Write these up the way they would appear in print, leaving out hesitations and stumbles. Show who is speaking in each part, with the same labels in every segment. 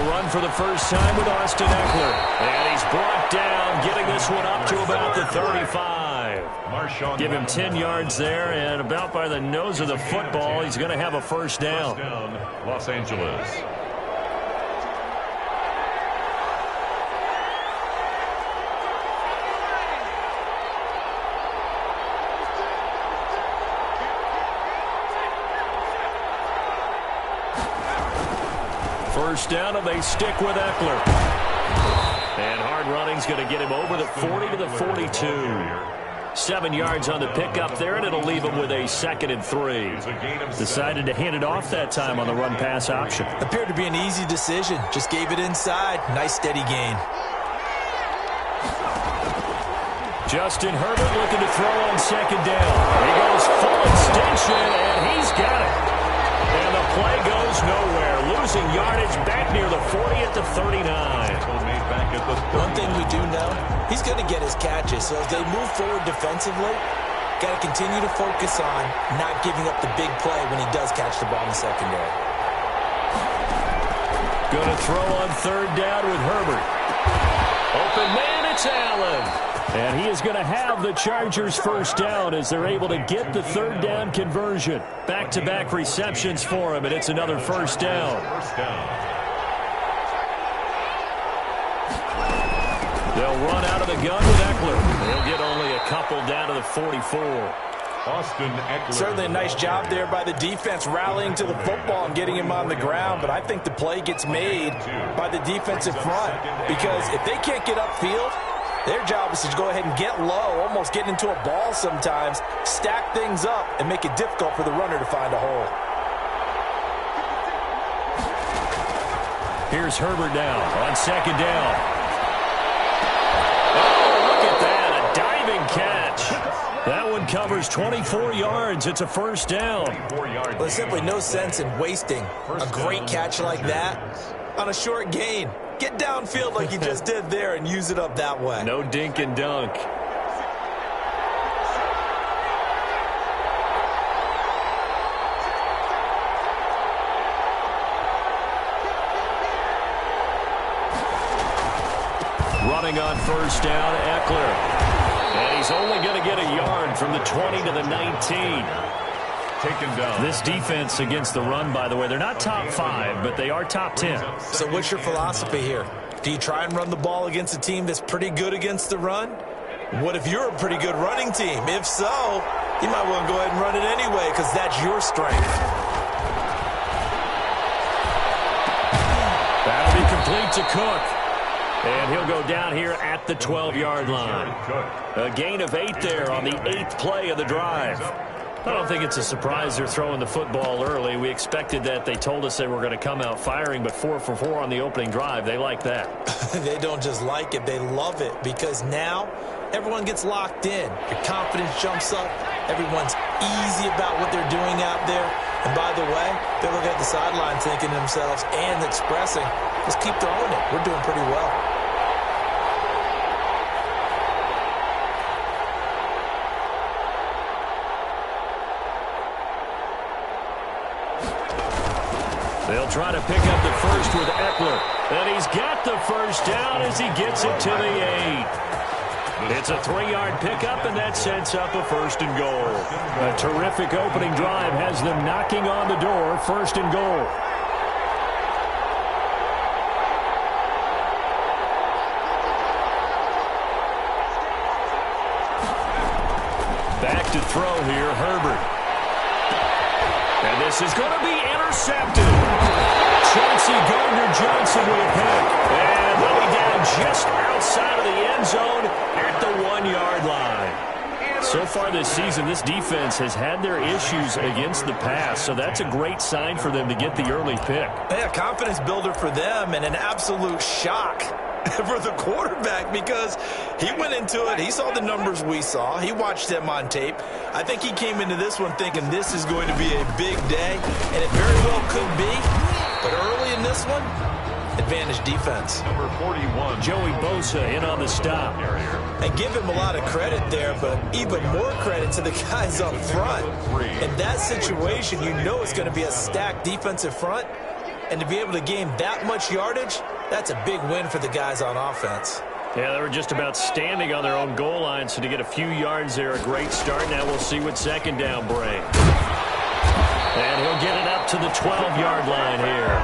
Speaker 1: They'll run for the first time with Austin Eckler. And he's brought down, getting this one up to about the 35. Give him 10 yards there, and about by the nose of the football, he's going to have a first down.
Speaker 2: Los Angeles.
Speaker 1: First down, and they stick with Eckler. And hard running's going to get him over the 40 to the 42. 7 yards on the pickup there, and it'll leave him with a 2nd and 3. Decided to hand it off that time on the run-pass option.
Speaker 3: Appeared to be an easy decision. Just gave it inside. Nice, steady gain.
Speaker 1: Justin Herbert looking to throw on 2nd down. He goes full extension, and he's got it. And the play goes nowhere. Losing yardage back near the 40 at the 39.
Speaker 3: One thing we do know, he's going to get his catches. So as they move forward defensively, got to continue to focus on not giving up the big play when he does catch the ball in the secondary.
Speaker 1: Going to throw on 3rd down with Herbert. Open man, it's Allen. And he is going to have the Chargers first down as they're able to get the 3rd down conversion. Back-to-back receptions for him, and it's another first down. They'll run out of the gun with Eckler. They'll get only a couple down to the 44.
Speaker 2: Austin Eckler.
Speaker 3: Certainly a nice job there by the defense rallying to the football and getting him on the ground, but I think the play gets made by the defensive front because if they can't get upfield, their job is to go ahead and get low, almost get into a ball sometimes, stack things up, and make it difficult for the runner to find a hole.
Speaker 1: Here's Herbert now on 2nd down. Oh, look at that, a diving catch. That one covers 24 yards. It's a first down.
Speaker 3: Well, there's simply no sense in wasting a great catch like that on a short gain. Get downfield like you just did there and use it up that way.
Speaker 1: No dink and dunk. Running on first down, Eckler. And he's only going to get a yard from the 20 to the 19. Taken down. This defense against the run, by the way, they're not top 5, but they are top 10.
Speaker 3: So what's your philosophy here? Do you try and run the ball against a team that's pretty good against the run? What if you're a pretty good running team? If so, you might want to go ahead and run it anyway because that's your strength.
Speaker 1: That'll be complete to Cook. And he'll go down here at the 12-yard line. A gain of 8 there on the 8th play of the drive. I don't think it's a surprise they're throwing the football early. We expected that. They told us they were going to come out firing, but 4 for 4 on the opening drive. They like that.
Speaker 3: They don't just like it. They love it because now everyone gets locked in. Your confidence jumps up. Everyone's easy about what they're doing out there. And by the way, they look at the sideline thinking to themselves and expressing, let's keep throwing it. We're doing pretty well.
Speaker 1: They'll try to pick up the first with Eckler. And he's got the first down as he gets it to the 8. It's a 3-yard pickup, and that sets up a 1st and goal. A terrific opening drive has them knocking on the door, 1st and goal. Back to throw here, Herbert. And this is going to be intercepted. Chauncey Gardner-Johnson with a pick. And he'll be down just outside of the end zone at the 1-yard line. So far this season, this defense has had their issues against the pass, so that's a great sign for them to get the early pick.
Speaker 3: Yeah, confidence builder for them and an absolute shock for the quarterback because he went into it. He saw the numbers we saw. He watched them on tape. I think he came into this one thinking this is going to be a big day, and it very well could be. But early in this one, advantage defense.
Speaker 2: Number 41,
Speaker 1: Joey Bosa in on the stop.
Speaker 3: And give him a lot of credit there, but even more credit to the guys up front. In that situation, you know it's going to be a stacked defensive front. and to be able to gain that much yardage, that's a big win for the guys on offense.
Speaker 1: Yeah, they were just about standing on their own goal line, so to get a few yards there, a great start. Now we'll see what second down brings. And he'll get it up to the 12-yard line here.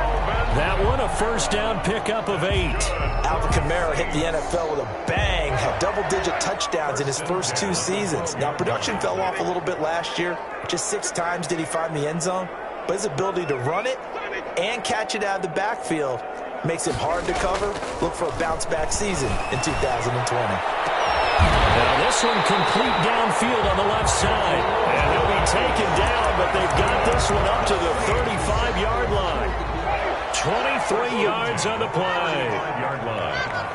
Speaker 1: That one, a first down pickup of 8.
Speaker 3: Alvin Kamara hit the NFL with a bang, had double-digit touchdowns in his first 2 seasons. Now, production fell off a little bit last year. Just 6 times did he find the end zone. But his ability to run it and catch it out of the backfield makes him hard to cover. Look for a bounce-back season in 2020.
Speaker 1: Now this one complete downfield on the left side. And he'll be taken down, but they've got this one up to the 35-yard line. 23 yards on the play.
Speaker 2: Yard line.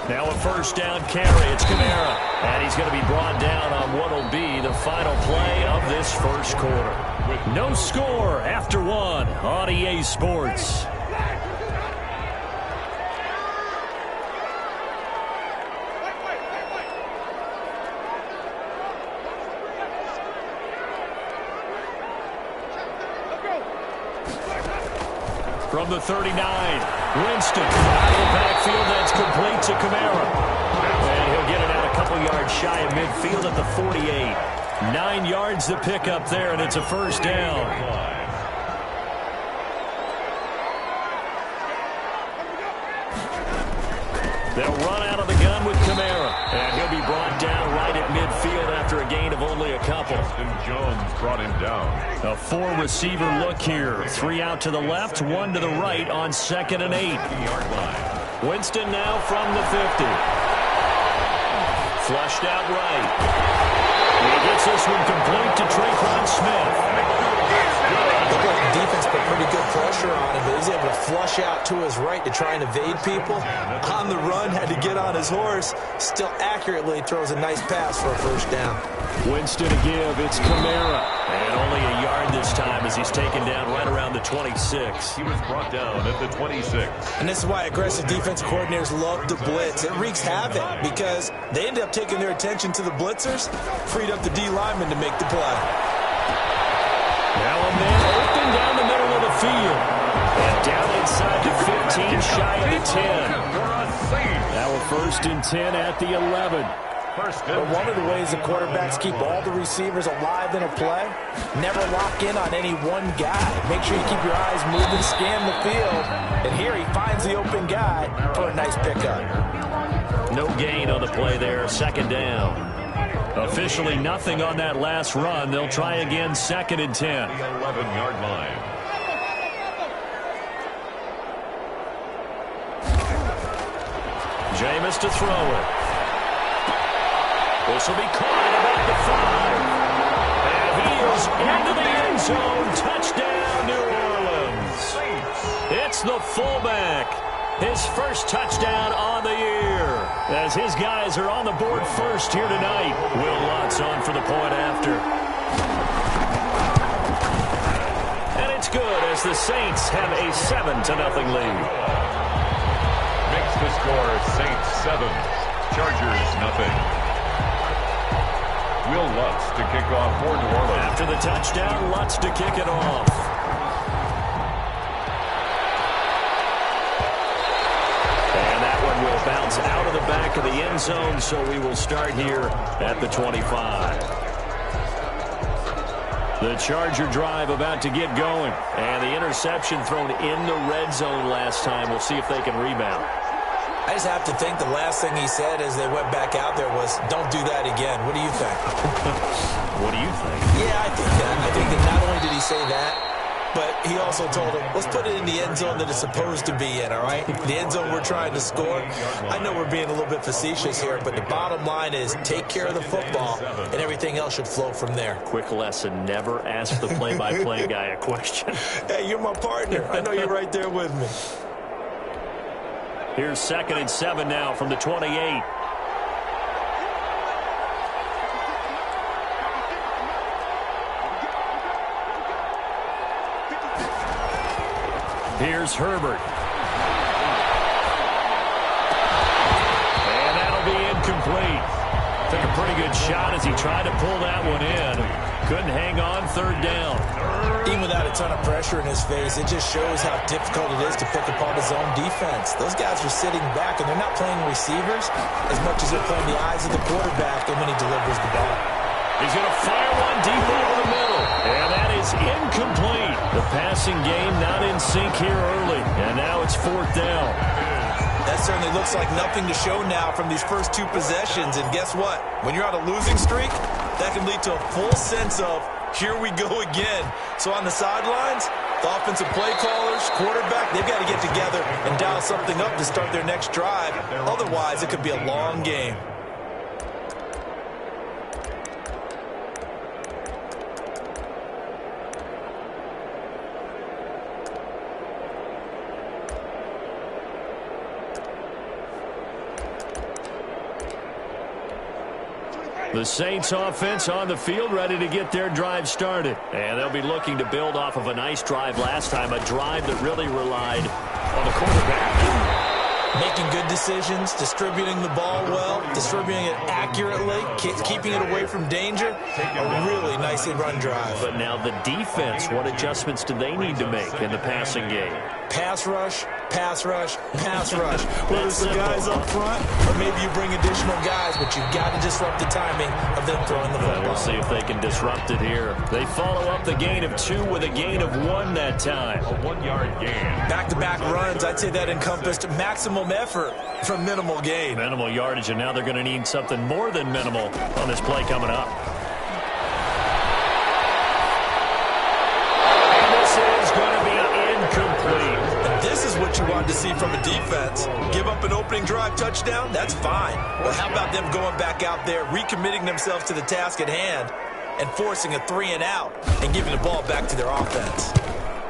Speaker 1: Now a first down carry. It's Kamara. And he's going to be brought down on what will be the final play of this first quarter. No score after 1 on EA Sports. From the 39, Winston out of the backfield. That's complete to Kamara. And he'll get it out a couple yards shy of midfield at the 48. 9 yards to pick up there, and it's a first down. They'll run out of the gun with Kamara. And he'll be brought down right at midfield after a gain of only a couple.
Speaker 2: Justin Jones brought him down.
Speaker 1: A 4-receiver look here. 3 out to the left, 1 to the right on 2nd and 8.
Speaker 2: Yard line.
Speaker 1: Winston now from the 50. Flushed out right. He gets this one complete to Traquan Smith.
Speaker 3: Looked like the defense put pretty good pressure on him, but he's able to flush out to his right to try and evade people. On the run, had to get on his horse. Still accurately throws a nice pass for a first down.
Speaker 1: Winston to give. It's Kamara. And only a yard this time as he's taken down right around the 26.
Speaker 2: He was brought down at the 26.
Speaker 3: And this is why aggressive defense coordinators love to blitz. It wreaks havoc because they end up taking their attention to the blitzers, freed up the D lineman to make the play.
Speaker 1: Now a man open down the middle of the field. And down inside the 15, shy of the 10. Now a 1st and 10 at the 11.
Speaker 3: But one of the ways the quarterbacks keep all the receivers alive in a play, never lock in on any one guy. Make sure you keep your eyes moving, scan the field. And here he finds the open guy for a nice pickup.
Speaker 1: No gain on the play there, 2nd down. Officially nothing on that last run. They'll try again, 2nd and 10.
Speaker 2: The 11-yard line.
Speaker 1: Jameis to throw it. This will be caught at about the 5. And he is into the end zone. Touchdown, New Orleans. It's the fullback. His first touchdown on the year. As his guys are on the board first here tonight. Will Lutz on for the point after. And it's good as the Saints have a 7-0 lead.
Speaker 2: Makes the score Saints 7, Chargers nothing. Will Lutz to kick off for New Orleans.
Speaker 1: After the touchdown, Lutz to kick it off. And that one will bounce out of the back of the end zone, so we will start here at the 25. The Charger drive about to get going. And the interception thrown in the red zone last time. We'll see if they can rebound.
Speaker 3: I just have to think the last thing he said as they went back out there was, don't do that again. What do you think?
Speaker 1: What do you think?
Speaker 3: Yeah, I think that. I think that not only did he say that, but he also told him, let's put it in the end zone that it's supposed to be in, all right? The end zone we're trying to score. I know we're being a little bit facetious here, but the bottom line is take care of the football, and everything else should flow from there.
Speaker 1: Quick lesson, never ask the play-by-play guy a question.
Speaker 3: Hey, you're my partner. I know you're right there with me.
Speaker 1: Here's 2nd and 7 now from the 28. Here's Herbert. And that'll be incomplete. Took a pretty good shot as he tried to pull that one in. Couldn't hang on third down.
Speaker 3: Even without a ton of pressure in his face, it just shows how difficult it is to pick apart his own defense. Those guys are sitting back, and they're not playing receivers as much as they're playing the eyes of the quarterback and when he delivers the ball.
Speaker 1: He's going to fire one deep over the middle. And that is incomplete. The passing game not in sync here early. And now it's fourth down.
Speaker 3: That certainly looks like nothing to show now from these first two possessions. And guess what? When you're on a losing streak, that can lead to a full sense of, here we go again. So on the sidelines, the offensive play callers, quarterback, they've got to get together and dial something up to start their next drive. Otherwise, it could be a long game.
Speaker 1: The Saints offense on the field, ready to get their drive started. And they'll be looking to build off of a nice drive last time, a drive that really relied on the quarterback.
Speaker 3: Making good decisions, distributing the ball well, distributing it accurately, keeping it away from danger. A really nicely run drive.
Speaker 1: But now the defense, what adjustments do they need to make in the passing game?
Speaker 3: Pass rush, pass rush, pass rush. Whether it's the guys up front or maybe you bring additional guys, but you've got to disrupt the timing of them throwing the football.
Speaker 1: We'll see if they can disrupt it here. They follow up the gain of 2 with a gain of 1 that time.
Speaker 2: A 1-yard gain.
Speaker 3: Back-to-back runs, I'd say that encompassed maximum effort from minimal gain.
Speaker 1: Minimal yardage, and now they're going to need something more than minimal on this play coming up. And this is going to be incomplete.
Speaker 3: And this is what you want to see from a defense. Give up an opening drive touchdown, that's fine. But how about them going back out there, recommitting themselves to the task at hand, and forcing a 3-and-out and giving the ball back to their offense?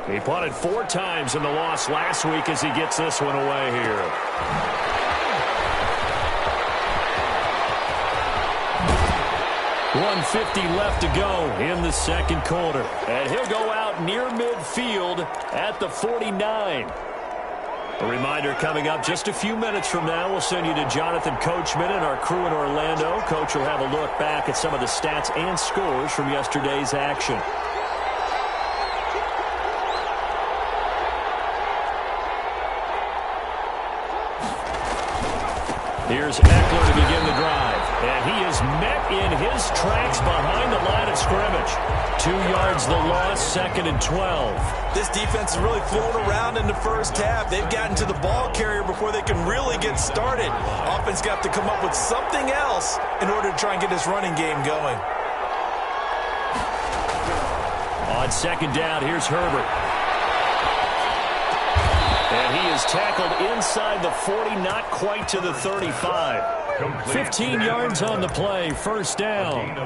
Speaker 1: He punted 4 times in the loss last week as he gets this one away here. .150 left to go in the second quarter. And he'll go out near midfield at the 49. A reminder coming up just a few minutes from now, we'll send you to Jonathan Coachman and our crew in Orlando. Coach will have a look back at some of the stats and scores from yesterday's action. Here's Eckler to begin the drive. And he is met in his tracks behind the line of scrimmage. 2 yards the loss, 2nd and 12.
Speaker 3: This defense is really flown around in the first half. They've gotten to the ball carrier before they can really get started. Offense got to come up with something else in order to try and get this running game going.
Speaker 1: On 2nd down, here's Herbert. And he is tackled inside the 40, not quite to the 35. 15 yards on the play, first down.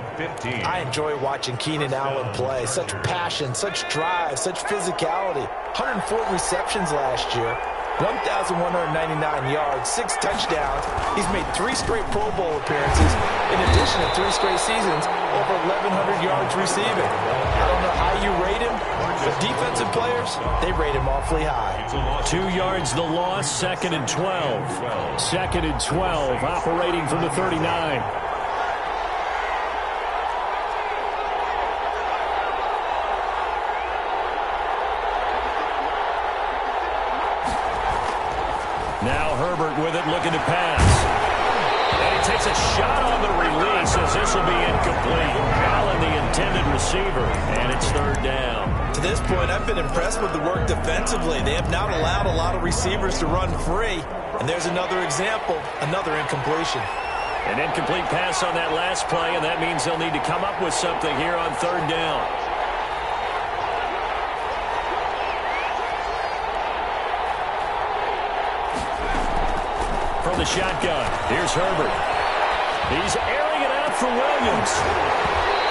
Speaker 3: I enjoy watching Keenan Allen play. Such passion, such drive, such physicality. 104 receptions last year, 1,199 yards, 6 touchdowns. He's made 3 straight Pro Bowl appearances, in addition to 3 straight seasons, over 1,100 yards receiving. I don't know how you rate him, but defensive players, they rate him awfully high.
Speaker 1: 2 yards the loss, 2nd and 12. 2nd and 12, operating from the 39. Now Herbert with it, looking to pass. And he takes a shot on the release as this will be incomplete. Allen, the intended receiver, and it's 3rd down.
Speaker 3: To this point, I've been impressed with the work defensively. They have not allowed a lot of receivers to run free. And there's another example, another incompletion.
Speaker 1: An incomplete pass on that last play, and that means they'll need to come up with something here on 3rd down. From the shotgun, here's Herbert. He's airing it out for Williams.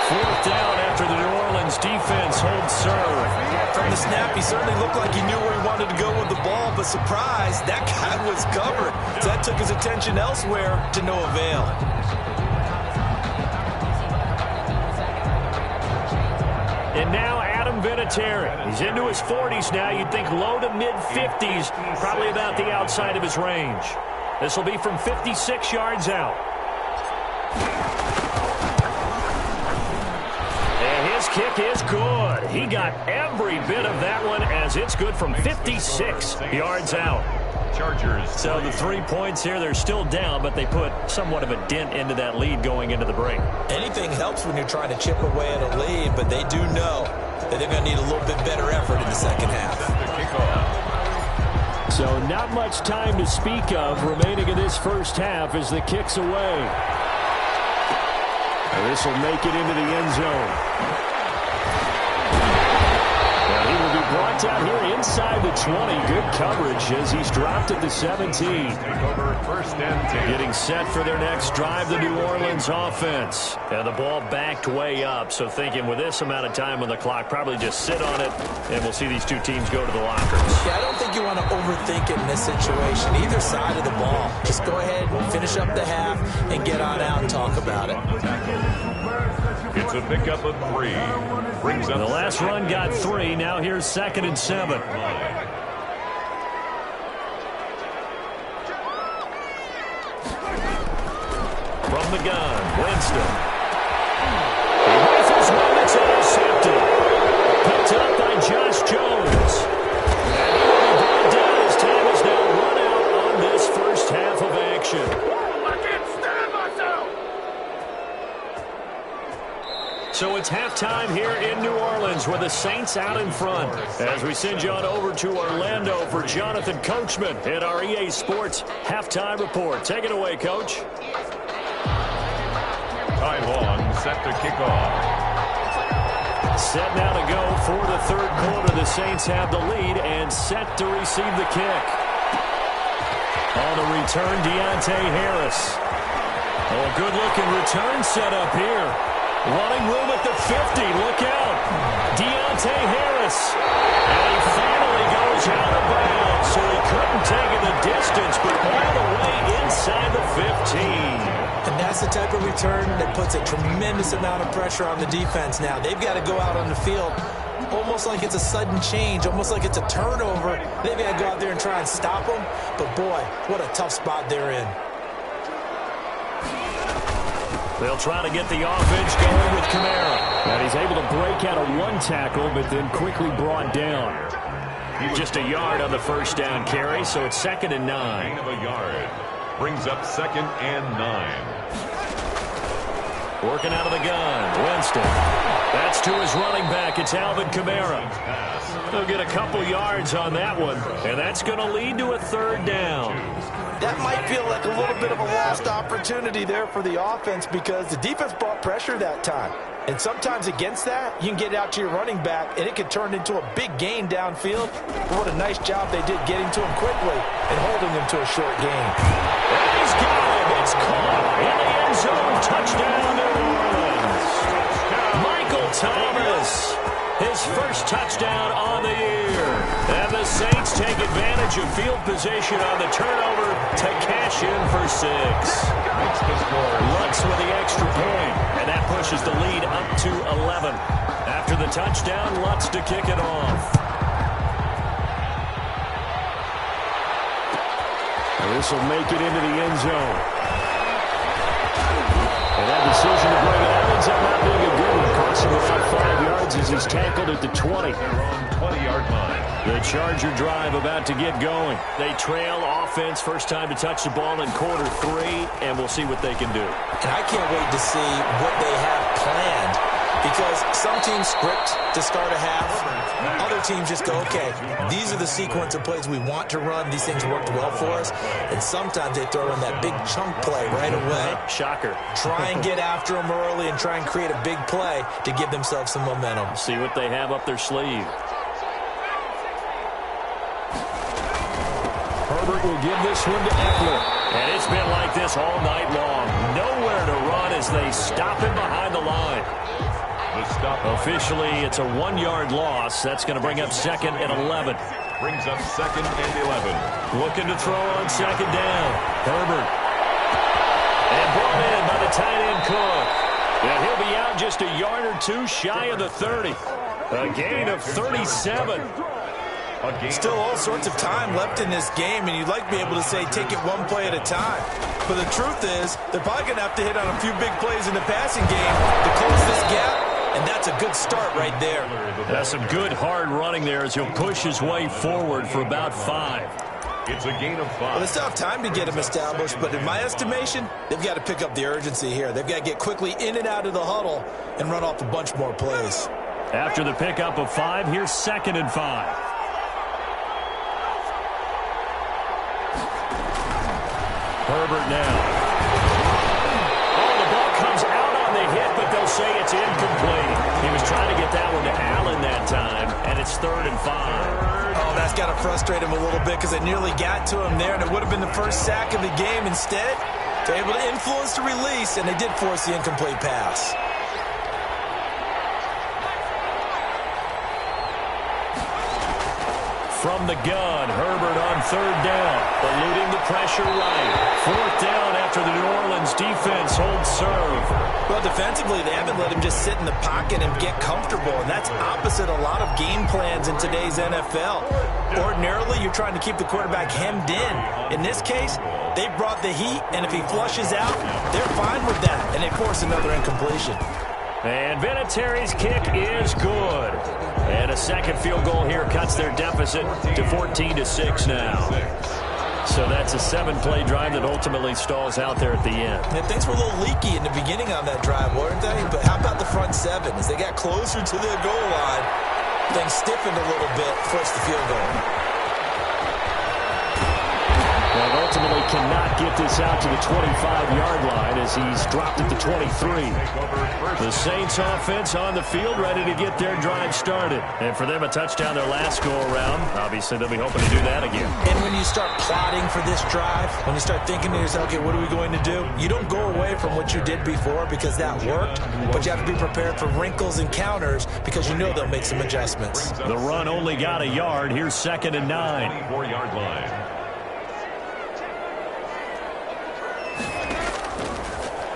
Speaker 1: 4th down after the New Orleans defense holds serve.
Speaker 3: From the snap, he certainly looked like he knew where he wanted to go with the ball, but surprise, that guy was covered. So that took his attention elsewhere to no avail.
Speaker 1: And now Adam Vinatieri. He's into his 40s now. You'd think low to mid-50s, probably about the outside of his range. This will be from 56 yards out. And his kick is good. He got every bit of that one as it's good from 56 yards out.
Speaker 2: Chargers.
Speaker 1: So the 3 points here, they're still down, but they put somewhat of a dent into that lead going into the break.
Speaker 3: Anything helps when you're trying to chip away at a lead, but they do know that they're going to need a little bit better effort in the second half.
Speaker 1: So not much time to speak of remaining in this first half as the kick's away. And this will make it into the end zone. He will be brought down here inside the 20. Good coverage as he's dropped at the 17.
Speaker 2: First and 10.
Speaker 1: Getting set for their next drive, the New Orleans offense. And the ball backed way up, so thinking with this amount of time on the clock, probably just sit on it, and we'll see these two teams go to the lockers.
Speaker 3: Yeah, I don't think you want to overthink it in this situation, either side of the ball. Just go ahead and finish up the half and get on out and talk about it.
Speaker 2: It's a pickup of 3. Brings up
Speaker 1: the last run got 3. Now here's 2nd and 7. From the gun, Winston. He rifles one, it's intercepted. Picked up by Josh Jones. And he will be brought down as time is now run out on this first half of action. So it's halftime here in New Orleans with the Saints out in front. As we send you on over to Orlando for Jonathan Coachman at our EA Sports Halftime Report. Take it away, Coach.
Speaker 2: Ty Long set to kick off.
Speaker 1: Set now to go for the third quarter. The Saints have the lead and set to receive the kick. On the return, Deontay Harris. Oh, a good-looking return set up here. Running room at the 50. Look out. Deontay Harris. And he finally goes out of bounds. So he couldn't take it the distance, but all the way inside the 15.
Speaker 3: And that's the type of return that puts a tremendous amount of pressure on the defense now. They've got to go out on the field almost like it's a sudden change, almost like it's a turnover. They've got to go out there and try and stop them. But, boy, what a tough spot they're in.
Speaker 1: They'll try to get the offense going with Kamara. And he's able to break out of one tackle, but then quickly brought down. Just a yard on the first down carry, so it's 2nd and 9.
Speaker 2: Gain of a yard. Brings up 2nd and 9.
Speaker 1: Working out of the gun, Winston. That's to his running back. It's Alvin Kamara. They'll get a couple yards on that one, and that's going to lead to a 3rd down.
Speaker 3: That might feel like a little bit of a lost opportunity there for the offense because the defense brought pressure that time. And sometimes against that, you can get it out to your running back, and it can turn into a big gain downfield. But what a nice job they did getting to him quickly and holding him to a short gain.
Speaker 1: And he's got him. It's caught in the end zone. Touchdown, New Orleans. Michael Thomas, his first touchdown on the year. And the Saints take advantage of field position on the turnover to cash in for 6. Lutz with the extra point, and that pushes the lead up to 11. After the touchdown, Lutz to kick it off. And this will make it into the end zone. And that decision to bring it out ends up not being a good one. Costs him about 5 yards as he's tackled at the 20.
Speaker 2: 20-yard line.
Speaker 1: The Charger drive about to get going. They trail offense, first time to touch the ball in quarter 3, and we'll see what they can do.
Speaker 3: And I can't wait to see what they have planned because some teams script to start a half. Other teams just go, okay, these are the sequence of plays we want to run. These things worked well for us. And sometimes they throw in that big chunk play right away.
Speaker 1: Shocker.
Speaker 3: Try and get after them early and try and create a big play to give themselves some momentum.
Speaker 1: See what they have up their sleeve. Herbert will give this one to Eckler. And it's been like this all night long. Nowhere to run as they stop him behind the line. Officially, it's a 1-yard loss. That's going to bring up 2nd and 11.
Speaker 2: Brings up 2nd and 11.
Speaker 1: Looking to throw on 2nd down. Herbert. And brought in by the tight end Cook. And he'll be out just a yard or 2 shy of the 30. A gain of 37.
Speaker 3: Still all sorts of time left in this game, and you'd like to be able to say take it one play at a time. But the truth is, they're probably going to have to hit on a few big plays in the passing game to close this gap, and that's a good start right there.
Speaker 1: That's some good hard running there as he'll push his way forward for about 5.
Speaker 2: It's a gain of 5.
Speaker 3: Well, they still have time to get him established, but in my estimation, they've got to pick up the urgency here. They've got to get quickly in and out of the huddle and run off a bunch more plays.
Speaker 1: After the pickup of 5, here's 2nd and 5. Herbert now. The ball comes out on the hit, but they'll say it's incomplete. He was trying to get that one to Allen that time, and it's 3rd and 5.
Speaker 3: Oh, that's got to frustrate him a little bit because they nearly got to him there, and it would have been the first sack of the game. Instead, they're able to influence the release, and they did force the incomplete pass.
Speaker 1: From the gun, Herbert on 3rd down, eluding the pressure right. 4th down after the New Orleans defense holds serve.
Speaker 3: Well, defensively, they haven't let him just sit in the pocket and get comfortable, and that's opposite a lot of game plans in today's NFL. Ordinarily, you're trying to keep the quarterback hemmed in. In this case, they brought the heat, and if he flushes out, they're fine with that, and they force another incompletion.
Speaker 1: And Vinatieri's kick is good. And a second field goal here cuts their deficit to 14-6 now. So that's a 7-play drive that ultimately stalls out there at the end.
Speaker 3: And things were a little leaky in the beginning on that drive, weren't they? But how about the front 7? As they got closer to their goal line, things stiffened a little bit, forced the field goal.
Speaker 1: And ultimately cannot get this out to the 25-yard line as he's dropped at the 23. The Saints offense on the field ready to get their drive started. And for them, a touchdown their last go-around. Obviously, they'll be hoping to do that again.
Speaker 3: And when you start plotting for this drive, when you start thinking to yourself, okay, what are we going to do? You don't go away from what you did before because that worked, but you have to be prepared for wrinkles and counters because you know they'll make some adjustments.
Speaker 1: The run only got a yard. Here's 2nd and 9.
Speaker 2: 24-yard line.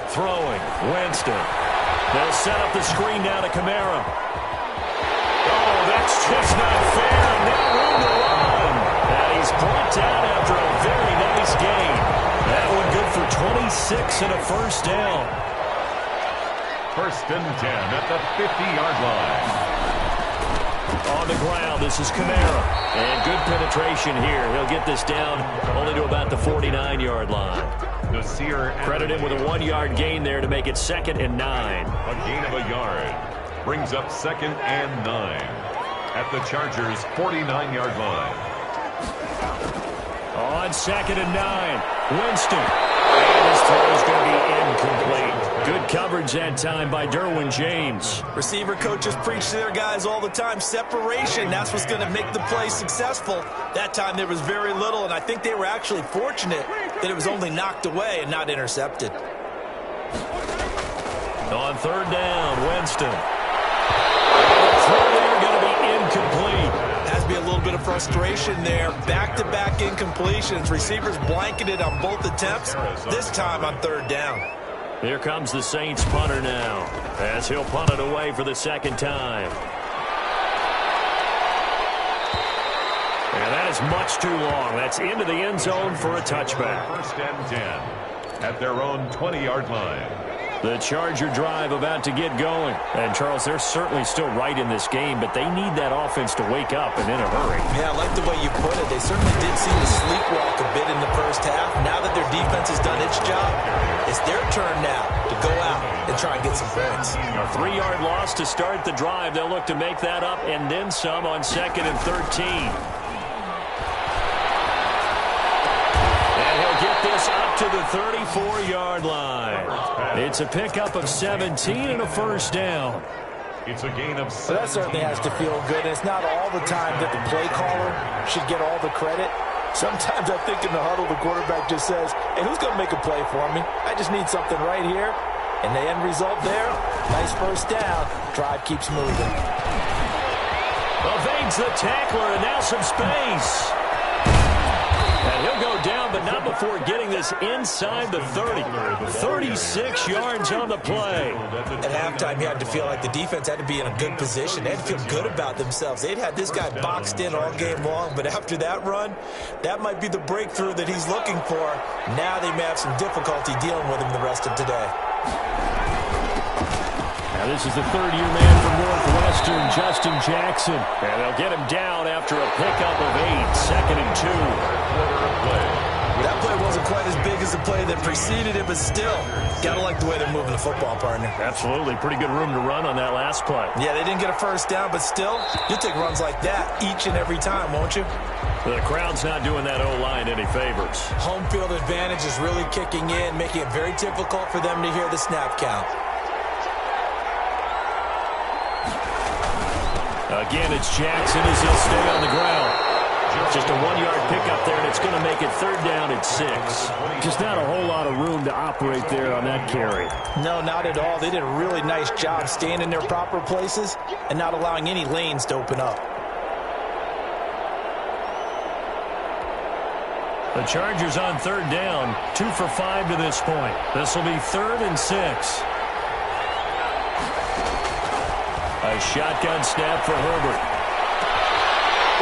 Speaker 1: Throwing, Winston. They'll set up the screen now to Kamara. Oh, that's just not fair. And now room to run. And he's brought down after a very nice gain. That one good for 26 and a first down.
Speaker 2: 1st and 10 at the 50-yard line.
Speaker 1: On the ground, this is Kamara. And good penetration here. He'll get this down only to about the 49-yard line. Credit him with a 1-yard gain there to make it 2nd and 9.
Speaker 2: A gain of a yard brings up 2nd and 9 at the Chargers' 49-yard line.
Speaker 1: On 2nd and 9, Winston. And his throw is going to be incomplete. Good coverage that time by Derwin James.
Speaker 3: Receiver coaches preach to their guys all the time. Separation, that's what's going to make the play successful. That time there was very little, and I think they were actually fortunate that it was only knocked away and not intercepted.
Speaker 1: On 3rd down, Winston. Throw there going to be incomplete.
Speaker 3: Has to be a little bit of frustration there. Back-to-back incompletions. Receivers blanketed on both attempts, this time on 3rd down.
Speaker 1: Here comes the Saints punter now as he'll punt it away for the 2nd time. And that is much too long. That's into the end zone for a touchback.
Speaker 2: 1st and 10 at their own 20-yard line.
Speaker 1: The Charger drive about to get going. And, Charles, they're certainly still right in this game, but they need that offense to wake up and in a hurry.
Speaker 3: Yeah, I like the way you put it. They certainly did seem to sleepwalk a bit in the first half. Now that their defense has done its job, it's their turn now to go out and try and get some points.
Speaker 1: A 3-yard loss to start the drive. They'll look to make that up and then some on 2nd and 13. Get this up to the 34-yard line. It's a pickup of 17 and a first down.
Speaker 2: It's a gain of 7.
Speaker 3: So that certainly has to feel good. And it's not all the time that the play caller should get all the credit. Sometimes I think in the huddle, the quarterback just says, hey, who's going to make a play for me? I just need something right here. And the end result there, nice first down. Drive keeps moving.
Speaker 1: Evades the tackler, and now some space. And he'll go down, but not before getting this inside the 30. 36 yards on the play.
Speaker 3: At halftime, you had to feel like the defense had to be in a good position. They had to feel good about themselves. They'd had this guy boxed in all game long, but after that run, that might be the breakthrough that he's looking for. Now they may have some difficulty dealing with him the rest of today.
Speaker 1: And This is the third-year man from Northwestern, Justin Jackson. And they'll get him down after a pickup of 8, 2nd and 2.
Speaker 3: That play wasn't quite as big as the play that preceded it, but still, gotta like the way they're moving the football, partner.
Speaker 1: Absolutely. Pretty good room to run on that last play.
Speaker 3: Yeah, they didn't get a first down, but still, you'll take runs like that each and every time, won't you?
Speaker 1: The crowd's not doing that O-line any favors.
Speaker 3: Home field advantage is really kicking in, making it very difficult for them to hear the snap count.
Speaker 1: Again, it's Jackson as he'll stay on the ground. Just a 1-yard pickup there, and it's going to make it 3rd down and 6. Just not a whole lot of room to operate there on that carry.
Speaker 3: No, not at all. They did a really nice job staying in their proper places and not allowing any lanes to open up.
Speaker 1: The Chargers on 3rd down, 2 for 5 to this point. This will be 3rd and 6. A shotgun snap for Herbert.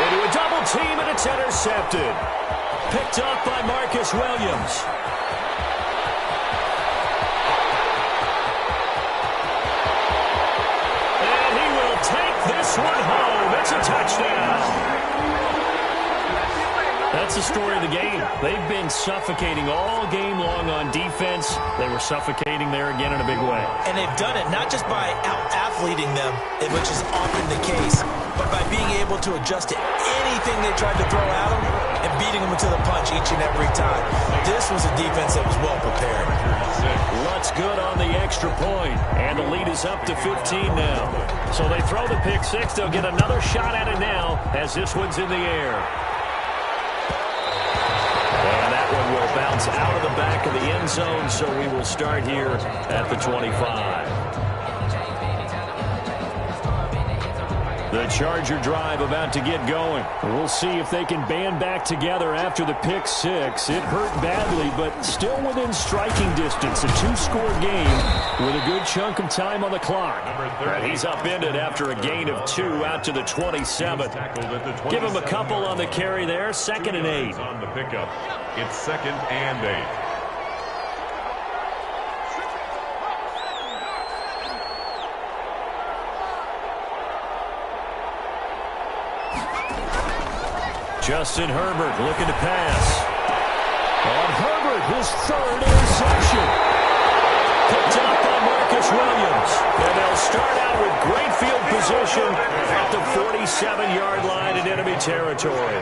Speaker 1: Into a double team, and it's intercepted. Picked up by Marcus Williams. And he will take this one home. It's a touchdown. That's the story of the game. They've been suffocating all game long on defense. They were suffocating there again in a big way.
Speaker 3: And they've done it not just by out-athleting them, which is often the case, but by being able to adjust to anything they tried to throw at them and beating them to the punch each and every time. This was a defense that was well prepared.
Speaker 1: Lutz good on the extra point, and the lead is up to 15 now. So they throw the pick 6. They'll get another shot at it now as this one's in the air. And that one will bounce out of the back of the end zone, so we will start here at the 25. The Charger drive about to get going. We'll see if they can band back together after the pick 6. It hurt badly, but still within striking distance. A 2-score game with a good chunk of time on the clock. And he's upended after a gain of 2 out to the 27th. Give him a couple on the carry there. 2nd and 8.
Speaker 2: On the pickup, it's 2nd and 8.
Speaker 1: Justin Herbert looking to pass. On Herbert, his 3rd interception. Picked up by Marcus Williams. And they'll start out with great field position at the 47-yard line in enemy territory.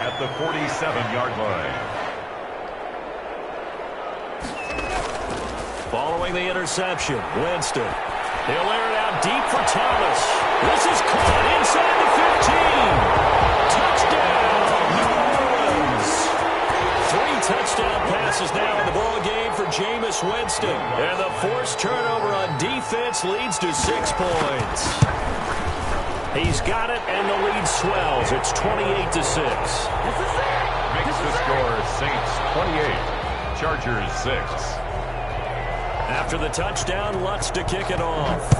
Speaker 2: At the 47-yard line.
Speaker 1: Following the interception, Winston. He'll air it out deep for Thomas. This is caught inside the 15. Touchdown, New Orleans. 3 touchdown passes now in the ball game for Jameis Winston. And the forced turnover on defense leads to 6 points. He's got it, and the lead swells. It's 28-6.
Speaker 2: Makes the score Saints 28, Chargers 6.
Speaker 1: After the touchdown, Lutz to kick it off.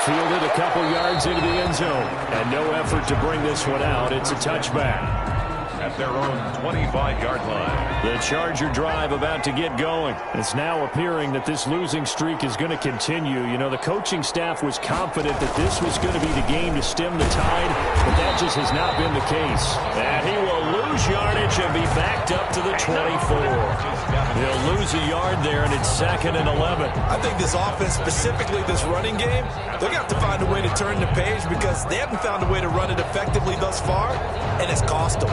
Speaker 1: Fielded a couple yards into the end zone. And no effort to bring this one out. It's a touchback.
Speaker 2: At their own 25-yard line.
Speaker 1: The Charger drive about to get going. It's now appearing that this losing streak is going to continue. You know, the coaching staff was confident that this was going to be the game to stem the tide, but that just has not been the case. And he will lose yardage and be backed up to the 24. He'll lose a yard there, and it's 2nd and 11.
Speaker 3: I think this offense, specifically this running game, they're going to have to find a way to turn the page because they haven't found a way to run it effectively thus far, and it's cost them.